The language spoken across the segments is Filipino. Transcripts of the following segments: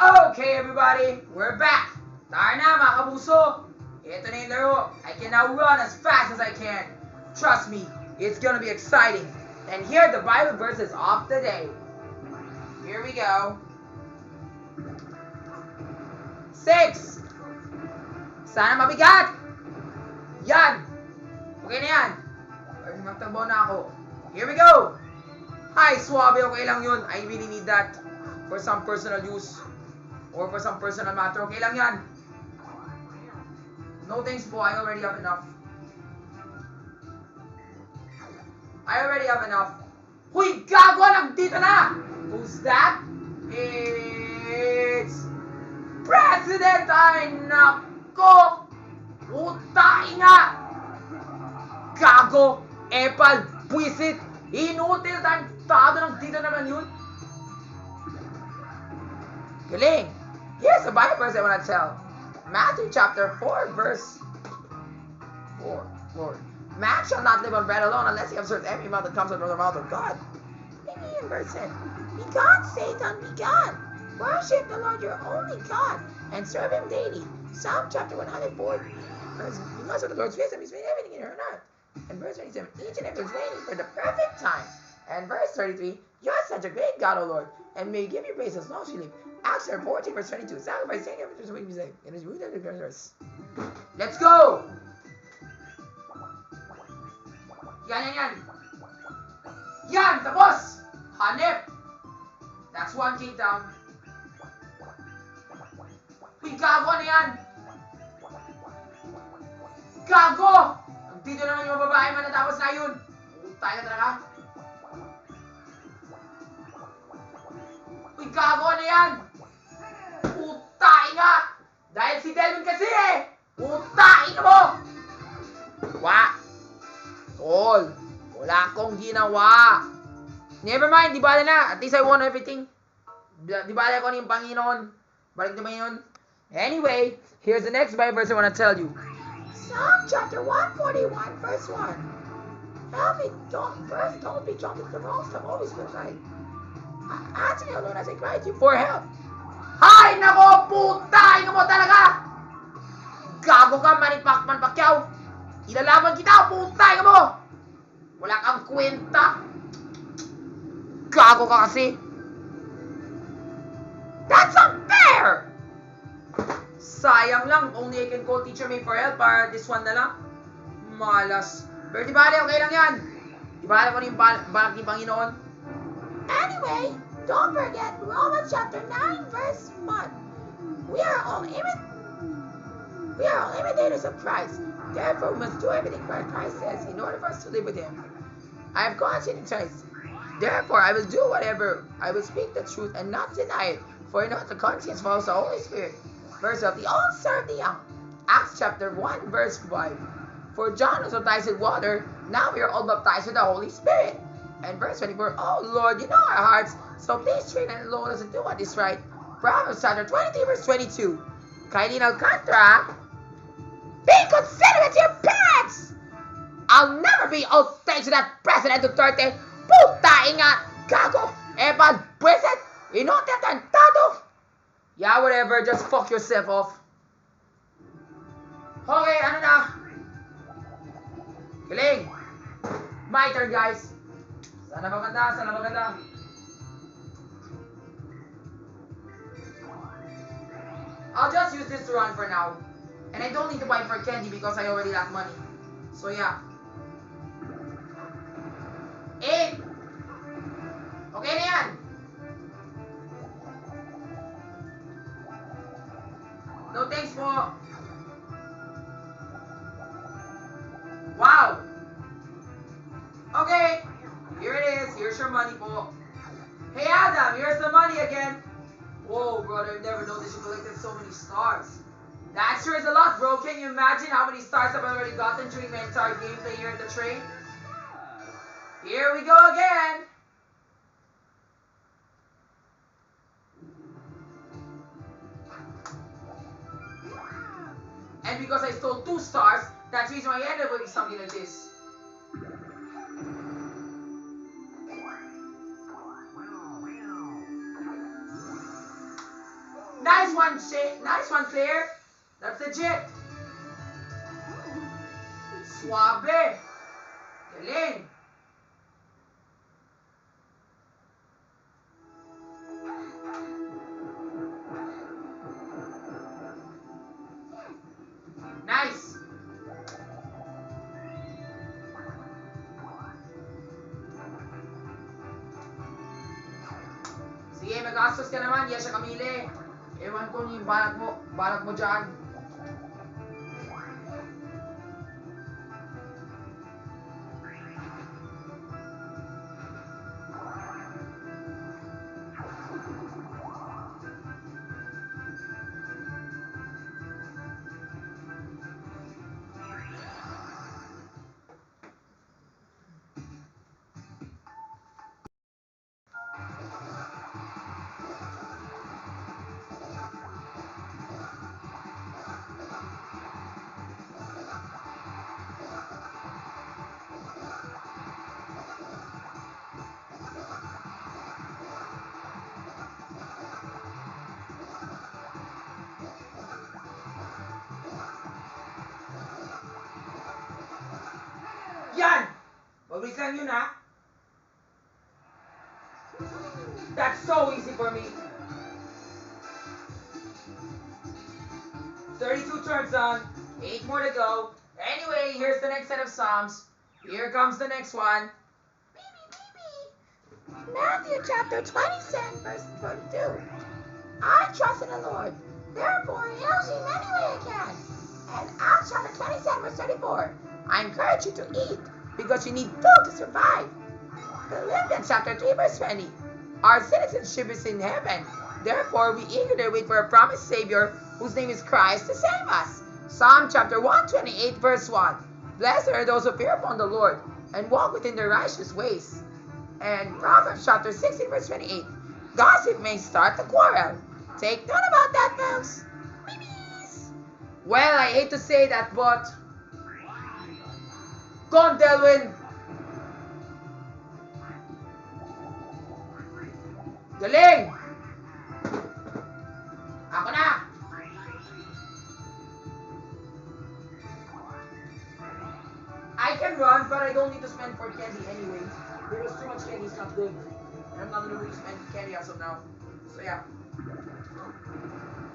Okay, everybody, we're back. Tara na, mga kabuso. Ito na yung laro. I can now run as fast as I can. Trust me, it's gonna be exciting. And here are the Bible verses of the day. Here we go. 6. Sana mabigat. Yan. Okay na yan. Magtagbo na ako. Here we go. Hi, Suabe. Okay lang yun. I really need that for some personal use. Or for some personal matter. Okay lang yan. No thanks po. I already have enough. Huy! Gago! Nagdito na! Who's that? It's President! Ay, nako! Utain nga! Gago! Epal! Buisit! Inutil! Tado nagdito naman yun! Galing! Here's a Bible verse I want to tell. Matthew chapter 4 verse 4. Man shall not live on bread alone unless he observes every mouth that comes out of the mouth of God. In verse 10. Be God, Satan, be God. Worship the Lord your only God and serve him daily. Psalm chapter 104 verse, because of the Lord's wisdom he's made everything in her earth. And verse 27. Each and every is waiting for the perfect time. And verse 33. You are such a great God, O Lord, and may give you praise as long as you live. Acts 14 verse 22. Sacrifice saying everything is what you say. It is rooted in the verse. Let's go! Yan. Yan! Tapos! Hanep! That's 1K down. Uy, gago na yan! Gago! Dito naman yung babae man natapos na yun. Tayo ka talaga. Uy, gago na yan! Putay nga! Dahil si Delvin kasi eh! Putay ka mo! Wa! Tol! Wala akong ginawa! Never mind, di bala na. At least I won everything. Di bala ko yung Panginoon. Balik naman yun. Anyway, here's the next Bible verse I want to tell you. Psalm chapter 141 verse 1. Help me, don't be drunk with the wrong stuff. Always feel right. Answer me, O Lord, as I cry to you for help. Hay! Nako! Putay mo talaga! Gago ka, Manny Pacquiao! Ilalaban kita! Putay mo! Wala kang kwenta! Gago ka kasi! That's unfair! Sayang lang, only I can call Teacher May for help para this one na lang. Malas. Pero di bale, okay lang yan. Di bale ko rin yung balak ni Panginoon. Anyway, don't forget Romans chapter 9 verse 1. We are all imitators of Christ. Therefore, we must do everything Christ says in order for us to live with him. I have conscience in Christ. Therefore, I will do whatever. I will speak the truth and not deny it. For you know the conscience follows the Holy Spirit. Verse of the old serve the young. Acts chapter 1 verse 5. For John was baptized with water. Now we are all baptized with the Holy Spirit. And verse 24. Oh Lord, you know our hearts. So please train and load us and do what is right. Proverbs chapter 23 verse 22. Kailin Alcantara. Be considerate to your parents! I'll never be old thanks to that President Duterte. Putain nga! Gago! Evan! President! Inote tantado! Yeah, whatever. Just fuck yourself off. Okay, ano na? Galing! My turn, guys. Sana maganda. I'll just use this to run for now. And I don't need to buy for candy because I already have money. So yeah. 8. Okay na yan. No thanks po. Wow. Okay. Here it is. Here's your money po. Hey Adam, here's the money again. Whoa, brother, I've never noticed you collected so many stars. That sure is a lot, bro. Can you imagine how many stars I've already gotten during my entire gameplay here at the train? Here we go again. And because I stole 2 stars, that's the reason why I ended up with something like this. Nice one, nice one, Claire. That's legit. Suabe. Galing. Nice. Sige, magastos ka naman. Yes, Camille. Ewan ko yung balak mo dyan. Yan! Mabilis lang yun, ha? That's so easy for me. 32 turns on. 8 more to go. Anyway, here's the next set of Psalms. Here comes the next one. Matthew chapter 27, verse 42. I trust in the Lord, therefore help me in any way I can. And Acts chapter 27, verse 34. I encourage you to eat, because you need food to survive. Philippians chapter 3, verse 20. Our citizenship is in heaven. Therefore, we eagerly wait for a promised Savior, whose name is Christ, to save us. Psalm chapter 128, verse 1. Blessed are those who fear upon the Lord, and walk within their righteous ways. And Proverbs chapter 16, verse 28. Gossip may start a quarrel. Take note about that, folks. Babies. Well, I hate to say that, but... Go on, Delwyn! Galing! Ako na! I can run, but I don't need to spend for candy anyway. Because too much candy is not good. And I'm not gonna really spend candy as of now. So yeah.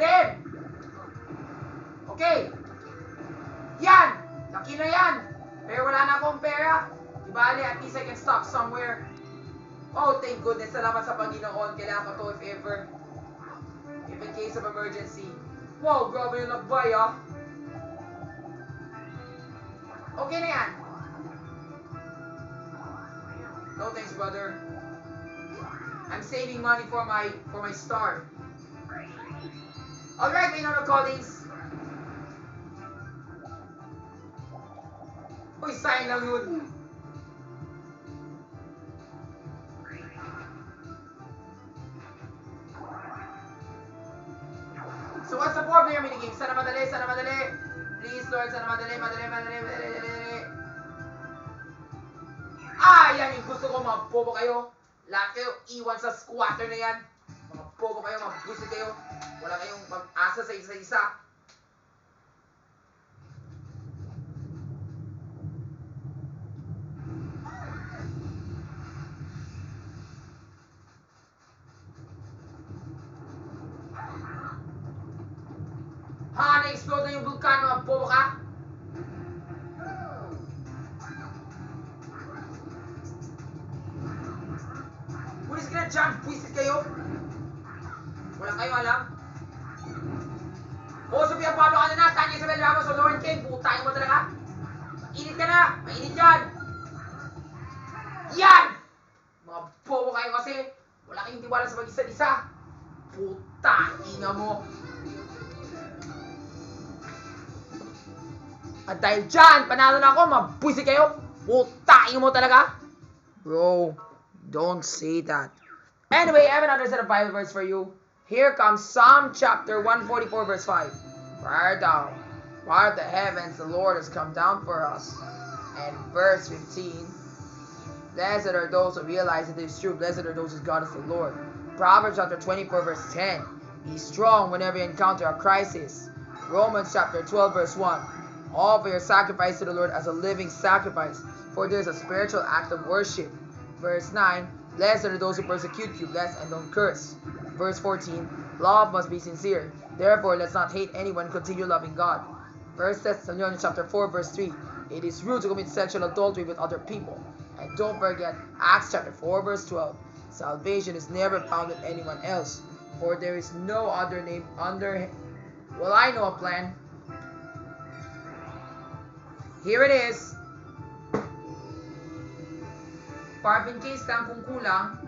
10! Okay! Yan! Laki na yan! Pero wala na akong pera. Di bale, at least I can stop somewhere. Oh, thank goodness. Salamat sa Panginoon. Kailangan ko to if ever. If in case of emergency. Wow, grabe yung lakbay, ah. Okay na yan. No thanks, brother. I'm saving money for my star. Alright, Maynard Collins. Uy, sayang lang yun. So what's the 4-player minigame? Sana madali, sana madali. Please, Lord, sana madali. Ah, yan yung gusto ko, mga bobo kayo. Lahat kayo, iwan sa squatter na yan. Mga bobo kayo, mga busit kayo. Wala kayong pag-asa sa isa-isa. Ha, na-explode na yung vulkan, mga bobo ka. Pulis ka na dyan, puisit kayo. Wala kayo alam. O, Sofia Pablo ka na, Tanya Isabel Ramos o Lauren King, putay mo talaga. Mainit ka na, mainit yan. Yan! Mga bobo kayo kasi, wala kayong tiwala sa mag-isa-isa. Puta, ina mo. At dahil dyan, panalo na ako, mabuisit kayo. Putain mo talaga. Bro, don't say that. Anyway, I have another set of Bible verse for you. Here comes Psalm chapter 144, verse 5. Fire down. Fire of the heavens, the Lord has come down for us. And verse 15. Blessed are those who realize that it is true. Blessed are those whose God is the Lord. Proverbs chapter 24, verse 10. Be strong whenever you encounter a crisis. Romans chapter 12 verse 1. Offer your sacrifice to the Lord as a living sacrifice, for there is a spiritual act of worship. Verse 9. Blessed are those who persecute you, bless and don't curse. Verse 14. Love must be sincere. Therefore, let's not hate anyone, continue loving God. 1 Thessalonians chapter 4 verse 3. It is rude to commit sexual adultery with other people. And don't forget Acts chapter 4 verse 12. Salvation is never found in anyone else, for there is no other name under. Well, I know a plan. Here it is. Para in case lang kung kulang.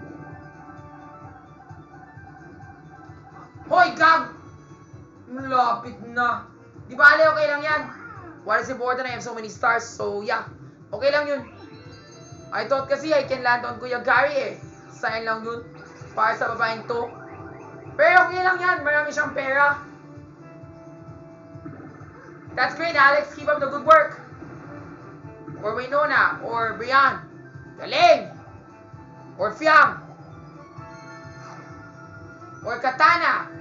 Hoy, gag! Malapit na. Di ba, Ale, okay lang yan? What is important? I have so many stars, so yeah. Okay lang yun. I thought kasi I can land on Kuya Gary eh. Sayang lang yun. Para sa babaeng to. Pero okay lang yan. Marami siyang pera. That's great, Alex. Keep up the good work. Or Winona. Or Brian. Galing. Or Fiam. Or Katana.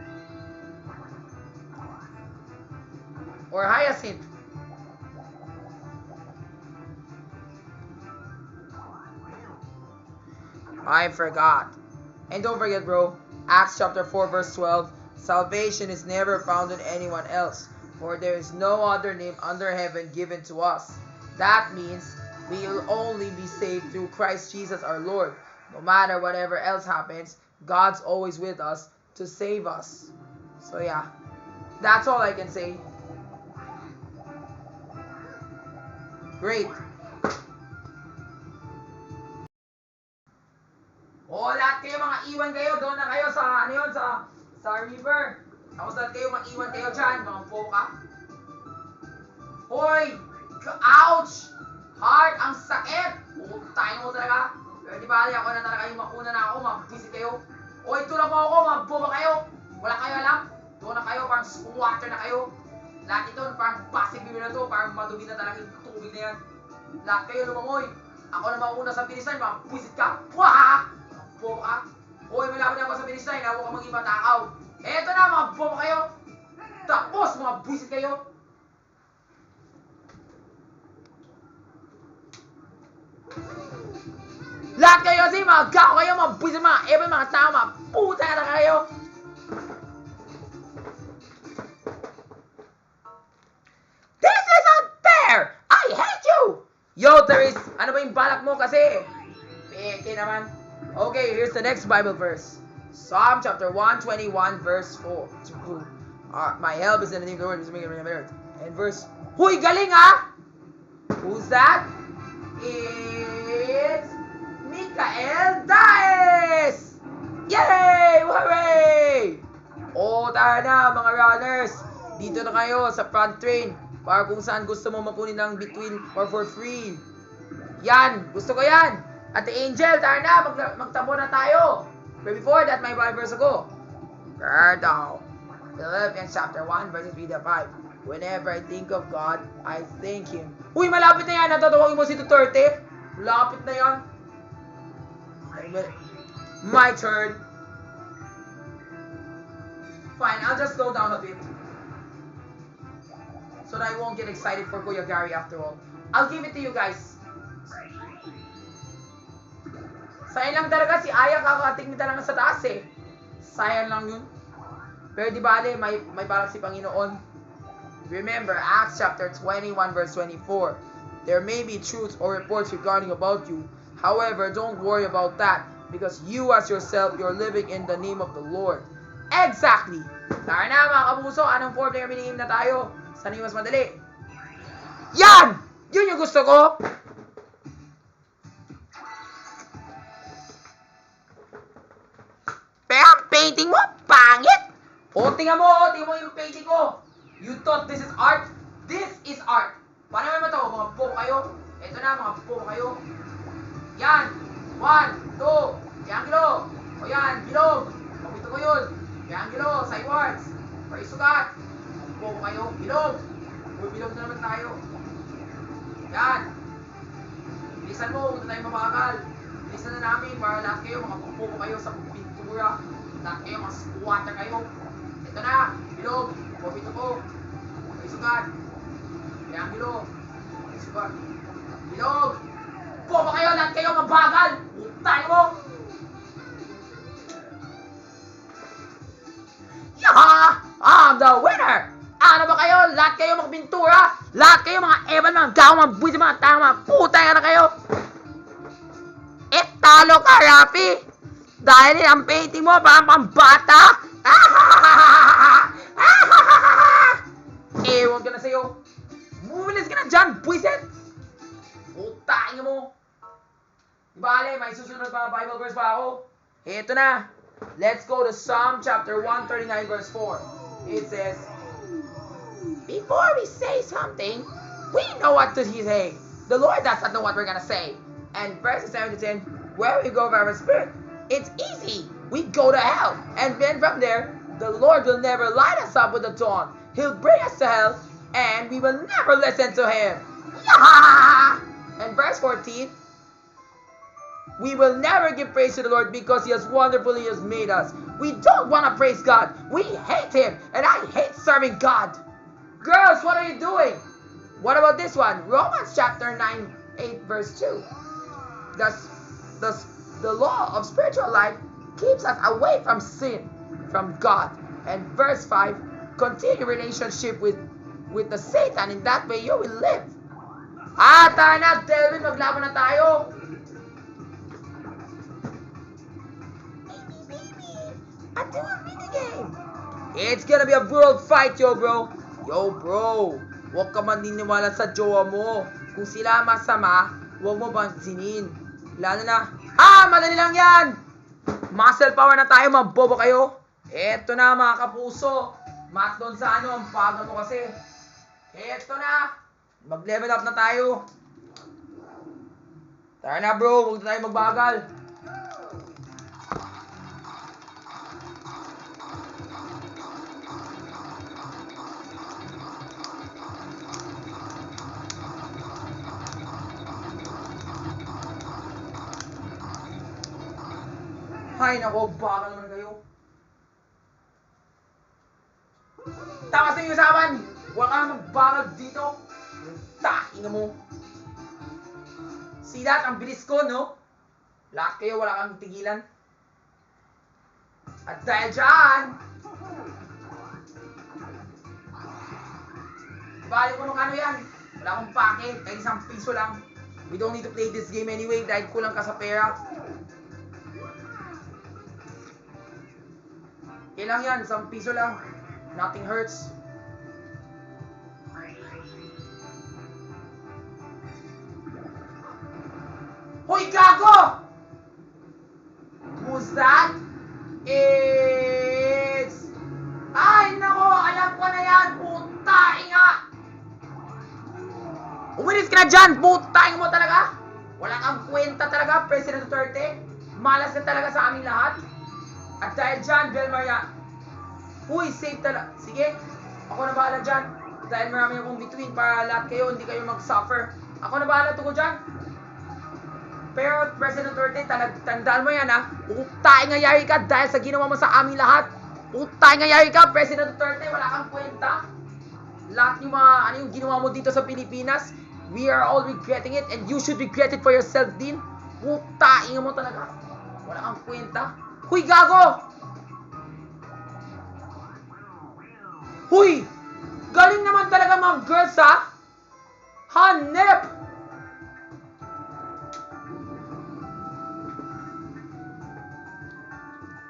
Or Hyacinth. I forgot. And don't forget, bro, Acts chapter 4 verse 12, salvation is never found in anyone else, for there is no other name under heaven given to us. That means we will only be saved through Christ Jesus our Lord. No matter whatever else happens, God's always with us to save us. So yeah, that's all I can say. Great. O, lahat kayo mga iwan kayo, doon na kayo sa, ano yun, sa river. Tapos lahat kayo, mag-iwan kayo dyan, mga poka. Hoy! Ouch! Heart, ang sakit! Putayin mo talaga. Pero di ba, ako na talaga yung makuna na ako, mag-visit kayo. Hoy, tulak mo ako, mag-boba kayo. Wala kayo alam. Doon na kayo, parang squatter na kayo. Lahat ito, parang basic bibig na to, parang madumi na talaga yung tubig na yan. Lahat kayo lumangoy. Ako na mauna sa Pilisan, mag-visit ka. Wah! Boka. Hoy, malapit ako sa Pilisan, ako ka mag-iba takaw. Eto na, mga boka kayo. Tapos, mga visit kayo. Lahat kayo kasi, mga gako kayo, mga visit, mga even, mga tao, mga puta na kayo. This isn't fair! I hate you! Yo, Therese, ano ba yung balak mo kasi? Peke naman. Okay, here's the next Bible verse. Psalm chapter 121 verse 4. My help is in the name of the Lord who's making the earth. And verse, huy, galing ha? Who's that? It's Mikael Daes! Yay! Hooray! O, tara na mga runners. Dito na kayo sa front train para kung saan gusto mo mapunin ng between or for free. Yan, gusto ko yan. At the Angel, tara na, magtamo na tayo. But before that, may Bible verse ako. Gerdo. Philippians chapter 1, verses 3 to 5. Whenever I think of God, I thank Him. Uy, malapit na yan. Natatawagin mo si Duterte. Malapit na yan. My turn. Fine, I'll just slow down a bit. So that I won't get excited for Kuya Gary after all. I'll give it to you guys. Sayang lang talaga si Aya kakating nita lang sa taas eh. Sayang lang yun. Pero di bale, may balak si Panginoon. Remember, Acts chapter 21 verse 24. There may be truths or reports regarding about you. However, don't worry about that because you as yourself, you're living in the name of the Lord. Exactly! Tara na mga kapuso, anong form na binigay na tayo? Saan yung mas madali? Yan! Yun yung gusto ko! Pero ang painting mo, pangit! O, tingnan mo yung painting ko. You thought this is art? This is art. Paano naman ito? Mga po kayo. Ito na, mga po kayo. Yan. 1, 2. Triangulo. O yan, bilog. Pagito ko yun. Triangulo, sidewards. Or isugat. Mga po kayo. Bilog. Uy, bilog na naman tayo. Yan. Bilisan mo, huwag na tayo mabagal. Bilisan na namin para lahat kayo, mga po kayo sa pintura. Lahat kayo, mga squatter kayo. Ito na, bilog. Pumito ko. May sugat. Triangulo. May sugat. Bilog. Bobo kayo, lahat kayo mabagal. Utay mo. Yaha! I'm the winner! Ano ba kayo? Lahat kayo mga pintura? Lahat kayo mga eban, mga gawa, mga buwis, mga tao, mga putay na kayo! Talo ka, Rafi! Dahil ang painting mo parang pambata! Ewan ka na sa'yo! Bumilis ka na dyan, buwisit! Putahin mo! Bale, may susunod pa Bible verse pa ako. Ito na! Let's go to Psalm chapter 139 verse 4. It says, before we say something, we know what to say. The Lord does not know what we're gonna say. And verses 7 to 10, where we go by our spirit, it's easy. We go to hell. And then from there, the Lord will never light us up with the dawn. He'll bring us to hell, and we will never listen to him. Yaha! And verse 14, we will never give praise to the Lord because He has wonderfully has made us. We don't want to praise God. We hate Him. And I hate serving God. Girls, what are you doing? What about this one? Romans chapter 9, 8 verse 2. The law of spiritual life keeps us away from sin, from God. And verse 5, continue relationship with the Satan. In that way, you will live. Tara na, Delvin, maglaban na tayo. I do a minigame. It's gonna be a world fight, yo, bro. Yo, bro. Huwag ka maniniwala sa jowa mo. Kung sila masama, huwag mo pansinin. Lalo na, madali lang yan. Muscle power na tayo, mga bobo kayo. Eto na, mga kapuso. Mat doon sa ano, ang paga mo kasi. Eto na. Mag-level up na tayo. Tara na, bro. Huwag na tayo magbagal. Hay nako, baka naman kayo. Tama sa yung usapan! Huwag ka magbagal dito. Takinga mo. See that? Ang bilis ko, no? Lahat kayo, wala kang tigilan. At dahil dyan, bali ko nung ano yan. Wala akong pake, kahit isang piso lang. We don't need to play this game anyway dahil kulang ka sa pera. Ilang yan, 1 piso lang. Nothing hurts. Hoy, gago! Who's that? It's... Ay, nako! Alam ko na yan! Putaing nga! Umilis ka na dyan! Putaing mo talaga! Wala kang kwenta talaga, President Duterte. Malas ka talaga sa aming lahat. At dahil dyan, Bel Maria, uy, safe talaga. Sige, ako na bahala dyan. Dahil marami akong between para lahat kayo, hindi kayo mag-suffer. Ako na bahala tungkol dyan. Pero, President Duterte, tandaan mo yan, ha? Utay nga yari ka dahil sa ginawa mo sa aming lahat. Utay nga yari ka, President Duterte, wala kang kwenta. Lahat yung mga, ano yung ginawa mo dito sa Pilipinas, we are all regretting it and you should regret it for yourself din. Utay nga mo talaga. Wala kang kwenta. Huy, gago! Huy! Galing naman talaga mga girls, ha? Hanep!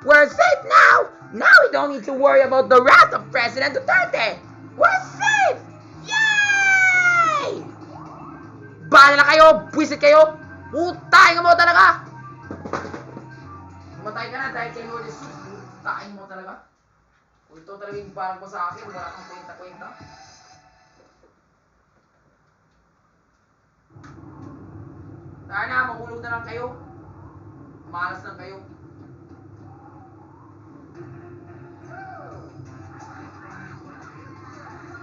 We're safe now! Now we don't need to worry about the wrath of President Duterte! We're safe! Yay! Bala na kayo! Buwisit kayo! Putay nga mo talaga! Matay ka na dahil kay Lord Jesus. Putay mo talaga. Kung ito talaga yung parang ko sa akin, wala kang kwenta-kwenta. Tara na, mahulog na lang kayo. Malas lang kayo.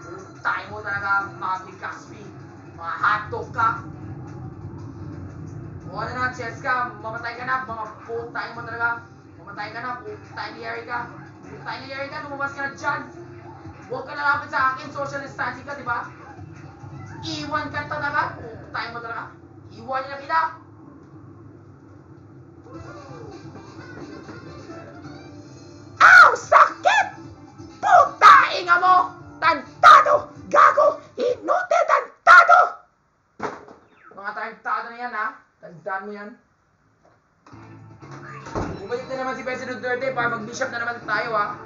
Putay mo talaga, mga Big mga hotdog ka. O ano na, chess ka, mamatay ka na, mga putay mo talaga. Mamatay ka na, putay ni Eric ka. Tayo na Erica, lumabas ka na dyan. Huwag ka lalapit sa akin, social distancing ka, di ba? Iwan ka talaga. Tayo mo talaga. Iwan niya na kita. Ow! Sakit! Puta inga mo! Tantado! Gago! Inutil tantado! Mga tarantado na yan, ha? Tandaan mo yan. Bumalik na naman si President Duterte para mag-bishop na naman tayo, ha?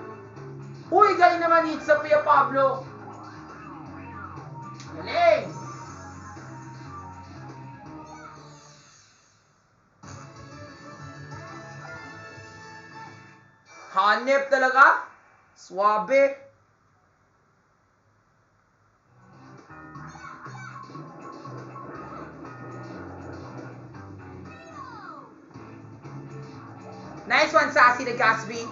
Uy, galing naman ni Sophia Pablo. Galing! Hanep talaga? Swabe. Nice one, Sassy the Gatsby.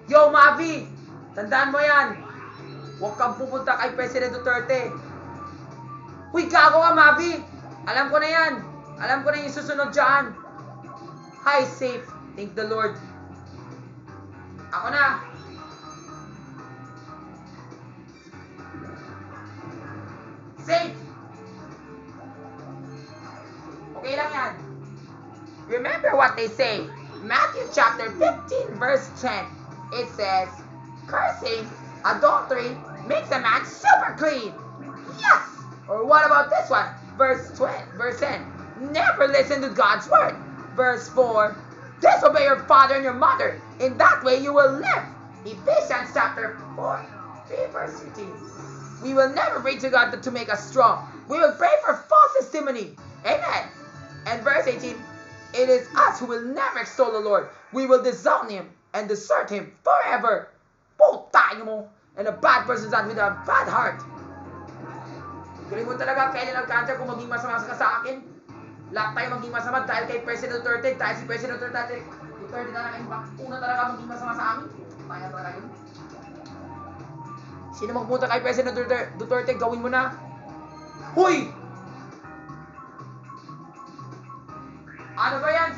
Yo, Mavi! Tandaan mo yan. Huwag kang pupunta kay President Duterte. Uy, gago ka, Mavi! Alam ko na yan. Alam ko na yung susunod dyan. Hi, safe. Thank the Lord. Ako na. Safe. Okay lang yan. Remember what they say. Matthew chapter 15 verse 10. It says, cursing, adultery, makes a man super clean. Yes! Or what about this one? Verse 10. Never listen to God's word. Verse 4. Disobey your father and your mother. In that way you will live. Ephesians chapter 4, 3 verse 15. We will never pray to God to make us strong. We will pray for false testimony. Amen. And verse 18. It is us who will never extol the Lord. We will disown Him and desert Him forever. Putang mo. And a bad person is that with a bad heart. Galing mo talaga, kailan nag-cancer kung maging masama ka sa akin? Lahat tayo maging masama dahil kay President Duterte. Dahil si President Duterte talaga yung una talaga maging masama sa amin. Tayo talaga yun. Sino magpunta kay President Duterte, gawin mo na. Huy! Ano ba yan?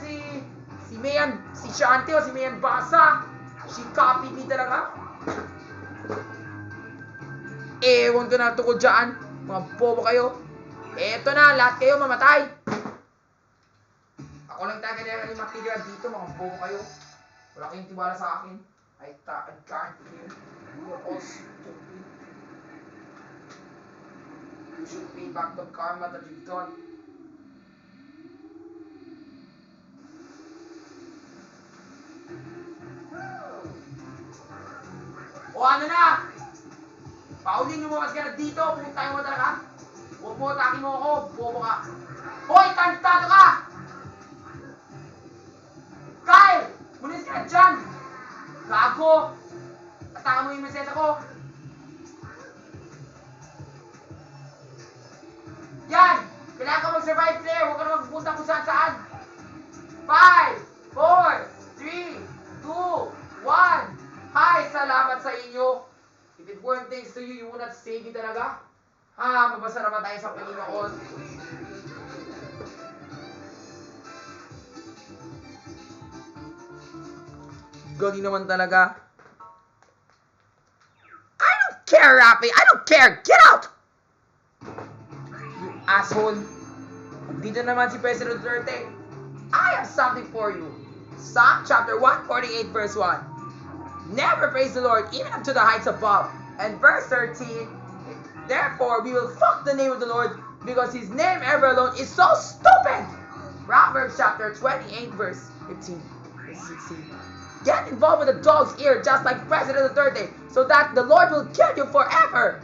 Si Mayan, si Shanti o si Mayan Basa? She copied me talaga. Ewan ko na tukod dyan. Mga bobo kayo. Eto na, lahat kayo mamatay. Ako lang tayo kaya yung matira dito, mga bobo kayo. Wala kayong tiwala sa akin. I can't hear. You are all stupid. You should pay back the karma that you've done. O ano na? Pauling lumakas ka na dito, puntay mo talaga. Huwag mo, atakin mo ako, bobo ka. Hoy, tarantado ka! Kyle! Mulis ka na dyan! Gago! Ataka mo yung meseta ko. Yan! Kailangan ka mag-survive player, huwag ka na magpunta kung saan-saan. 5, 4, 3, 2, 1. Hi! Salamat sa inyo. If it weren't thanks to you, you would not save me talaga. Ha, mabasa naman tayo sa Panginoon. Galing naman talaga. I don't care, Rafi. I don't care. Get out! You asshole. Dito naman si President Duterte. I have something for you. Psalm chapter 148 verse 1. Never praise the Lord, even up to the heights above. And verse 13, therefore we will fuck the name of the Lord, because His name ever alone is so stupid. Proverbs chapter 28 verse 15, verse 16. Get involved with the dog's ear just like President Duterte, so that the Lord will kill you forever.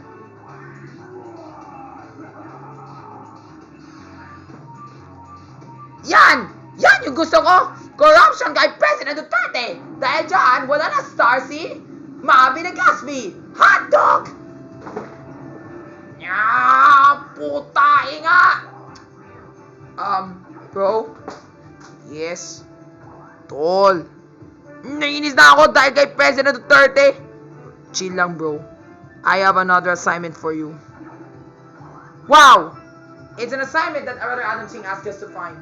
Yan! Yan yung gusto ko! Corruption kay President Duterte! Dahil dyan, wala na star si Mavi the Gatsby! Hotdog! Nya! Putay nga! Bro? Yes? Tol. Nainis na ako dahil kay President Duterte. Chill lang, bro. I have another assignment for you. Wow! It's an assignment that Brother Adam Singh asked us to find.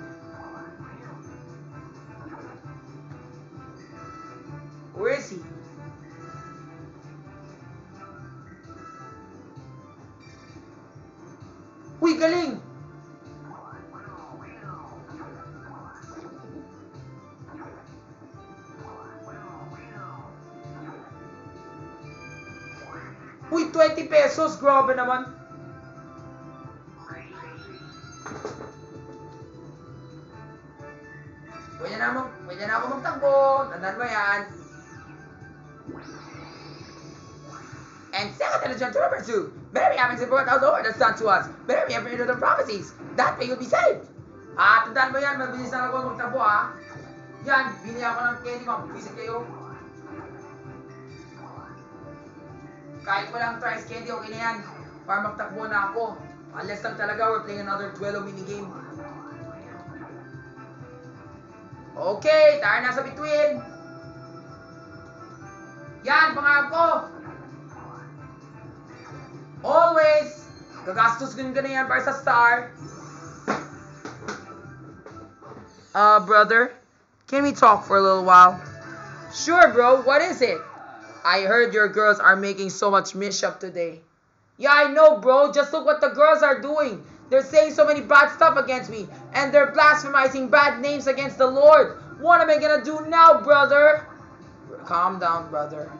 Where is he? Uy, galing! Uy, 20 pesos! Grabe naman! Pwede na ako magtakbo. Tandaan mo yan. And second Legend to number 2. Better be having support our Lord has done to us. Better be having the prophecies. That way you'll be saved. Tandaan mo yan. Mabilis na ako magtakbo ha. Yan, binili ako ng candy. Mabibisip kayo. Kahit walang tries candy, okay na yan. Para magtakbo na ako. Unless lang talaga we're playing another duelo minigame. Okay, tayo na sa between. Yan, pangarap ko. Always. Gagastos ko na yan para sa star. Brother, can we talk for a little while? Sure, bro. What is it? I heard your girls are making so much mischief today. Yeah, I know, bro. Just look what the girls are doing. They're saying so many bad stuff against me. And they're blasphemizing bad names against the Lord. What am I gonna do now, brother? Calm down, brother.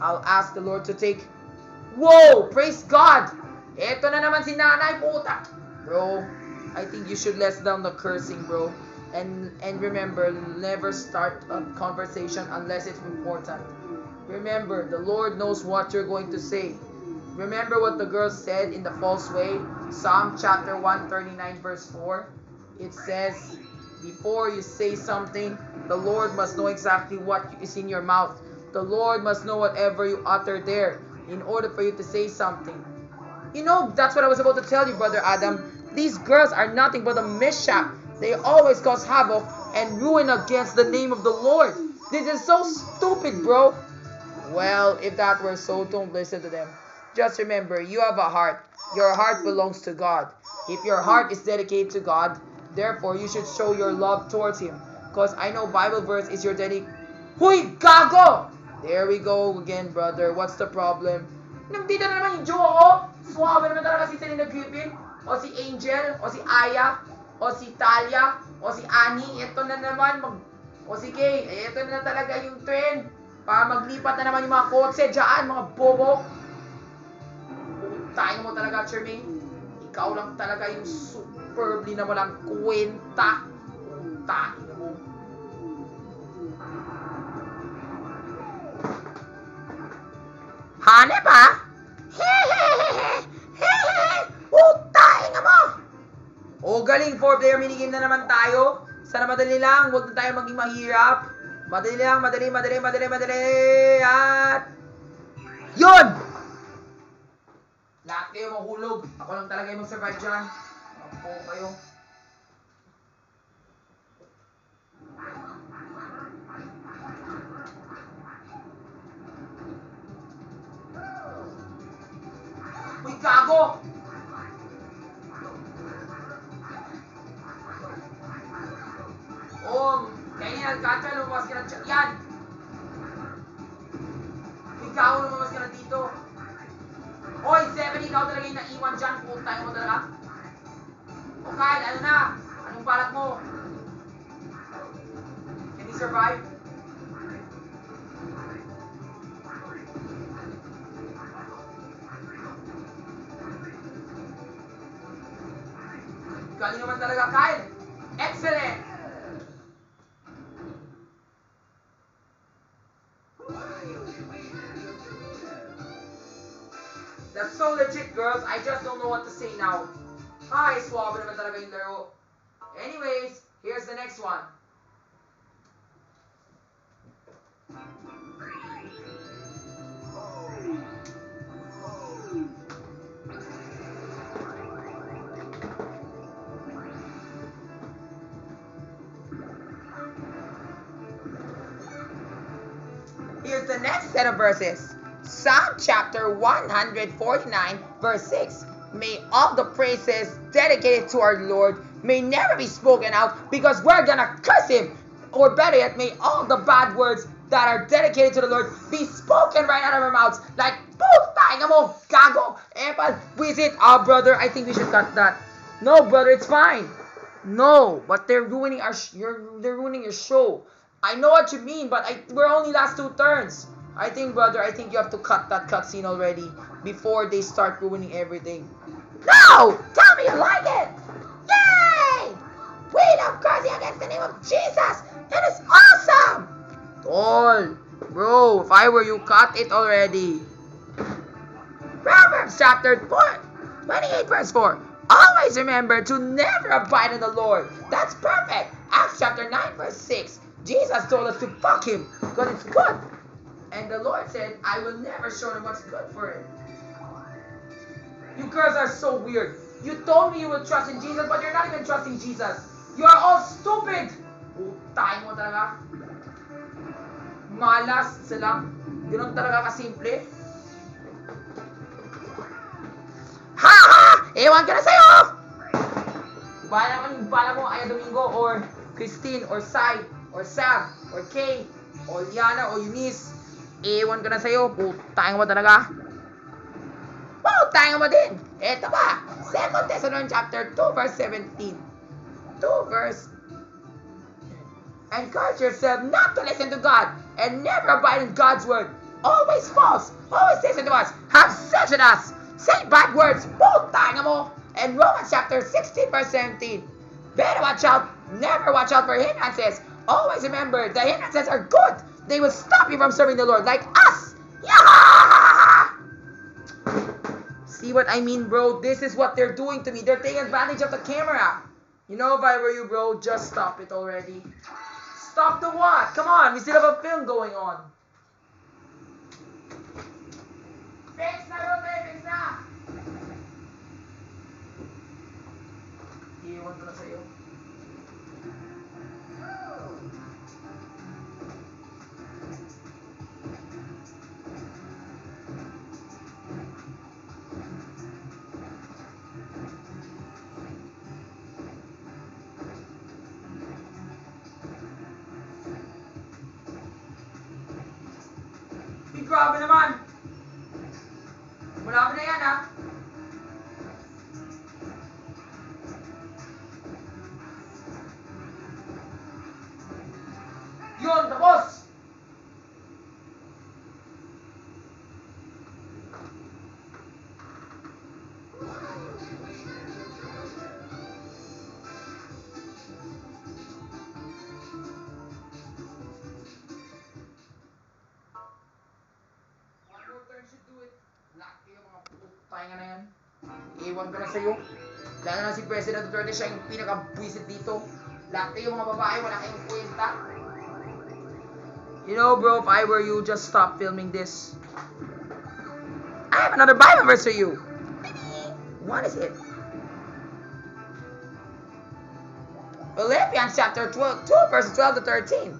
I'll ask the Lord to take... Whoa! Praise God! Eto na naman si nanay, puta! Bro, I think you should let down the cursing, bro. And remember, never start a conversation unless it's important. Remember, the Lord knows what you're going to say. Remember what the girl said in the false way? Psalm chapter 139 verse 4. It says, before you say something, the Lord must know exactly what is in your mouth. The Lord must know whatever you utter there in order for you to say something. You know, that's what I was about to tell you, Brother Adam. These girls are nothing but a mishap. They always cause havoc and ruin against the name of the Lord. This is so stupid, bro. Well, if that were so, don't listen to them. Just remember, you have a heart. Your heart belongs to God. If your heart is dedicated to God, therefore you should show your love towards Him. Because I know Bible verse is your Huy, gago! There we go again, brother. What's the problem? Nandito na naman yung Joe, oh! Suwabe naman talaga si Selena Griffin, o si Angel, o si Aya, o si Talia, o si Annie. Ito na naman, o si Kay. Ito na talaga yung trend. Para maglipat na naman yung mga kotse dyan, mga bobo. Tayo mo talaga, Charmaine. Ikaw lang talaga yung superbly na walang kwenta. Tayo mo. Hanep ha? Hehehehe! Hehehe! Tayo mo! O galing, 4-player minigame na naman tayo. Sana madali lang, huwag na tayo maging mahirap. Madali lang, madali. At... Yun! Lahat kayo mahulog. Ako lang talaga yung mag-survive dyan. Ako kayo. Uy, gago! Kaya niya nagkatsa, lumabas ka na dyan. Yan! Ikaw, lumabas ka na dito. Oy, 7, ikaw talaga yung naiwan dyan. Puntay mo talaga. O Kyle, ano na? Anong balak mo? Can you survive? Galing naman talaga, Kyle. Excellent! That's so legit, girls. I just don't know what to say now. Hi, swabe naman talaga yung laro. Anyways, here's the next one. Here's the next set of verses. Psalm chapter 149 verse 6. May all the praises dedicated to our Lord may never be spoken out because we're gonna curse Him. Or better yet, may all the bad words that are dedicated to the Lord be spoken right out of our mouths. Like, puta mo, gago, epal, visit. Brother, I think we should cut that. No, brother, it's fine. No, but they're ruining they're ruining your show. I know what you mean, but we're only last 2 turns. I think, brother, you have to cut that cutscene already before they start ruining everything. No! Tell me you like it! Yay! We love cursing against the name of Jesus! It is awesome! Tol, bro, if I were you, cut it already. Proverbs chapter 28 verse 4. Always remember to never abide in the Lord. That's perfect. Acts chapter 9 verse 6. Jesus told us to fuck him because it's good. And the Lord said, I will never show them what's good for it. You girls are so weird. You told me you will trust in Jesus, but you're not even trusting Jesus. You are all stupid. Utay mo talaga. Malas sila. Ganun talaga kasimple. Ha ha! Ewan ka na sa'yo! Bala mo, Aya Domingo, or Christine, or Sai, or Sam, or Kay, or Liana, or Eunice. Ewan ka na sa'yo. Putang mo talaga. Putang mo din. Eto ba? 2 Thessalonians chapter 2 verse 17. 2 verse. Encourage yourself not to listen to God and never abide in God's word. Always false. Always listen to us. Have sex with us. Say bad words. Putang mo. And Romans chapter 16 verse 17. Better watch out. Never watch out for hindrances. Always remember the hindrances are good. They will stop you from serving the Lord like us. Yeah! See what I mean, bro? This is what they're doing to me. They're taking advantage of the camera. You know, if I were you, bro, just stop it already. Stop the what? Come on, we still have a film going on. Fix na, Rote. Fix na. Iiwan ko na sa'yo. Grabe naman! Malapit na yan, ha? Yun, tapos! Pahinga na yan. Iwan ko na sa'yo. Lalo na si President Duterte, siya yung pinaka-buisit dito. Lahat kayo mga babae, wala kayong kwenta. You know, bro, if I were you, just stop filming this. I have another Bible verse for you. What is it? Philippians chapter 2 verses 12 to 13.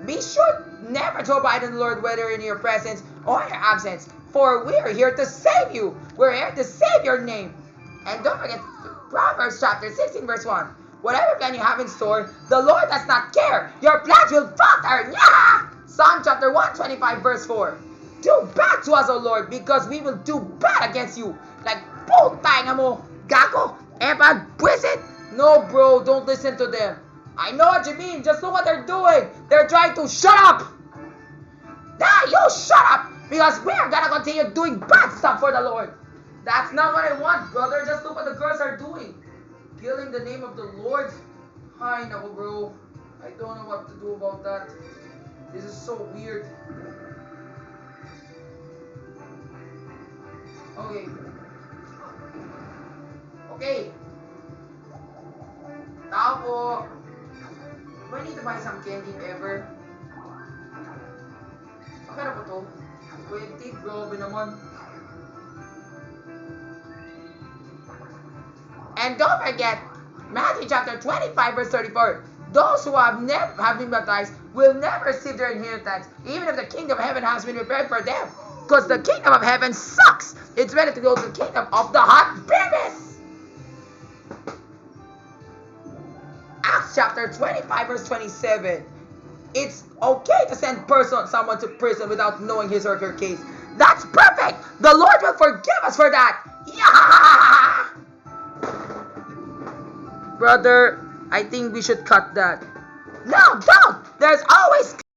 Be sure never to abide in the Lord whether in your presence or your absence. For we are here to save you. We're here to save your name. And don't forget Proverbs chapter 16 verse 1. Whatever plan you have in store, the Lord does not care. Your plans will falter. Yeah! Psalm chapter 125 verse 4. Do bad to us, O Lord, because we will do bad against you. Like, putang mo, gago, epa, buisit. No, bro, don't listen to them. I know what you mean. Just look what they're doing. They're trying to shut up. Nah, you shut up. Because we're gonna continue doing bad stuff for the Lord. That's not what I want, brother. Just look what the girls are doing. Killing the name of the Lord. Hi, nako, bro. I don't know what to do about that. This is so weird. Okay. Okay. Tao po. Do I need to buy some candy if ever? Magkano po to? 20, grabe naman. And don't forget, Matthew chapter 25 verse 34. Those who have been baptized will never receive their inheritance, even if the kingdom of heaven has been prepared for them. Because the kingdom of heaven sucks. It's better to go to the kingdom of the hot babies. Acts chapter 25 verse 27. It's okay to send someone to prison without knowing his or her case. That's perfect. The Lord will forgive us for that. Yeah! Brother, I think we should cut that. No, don't! There's always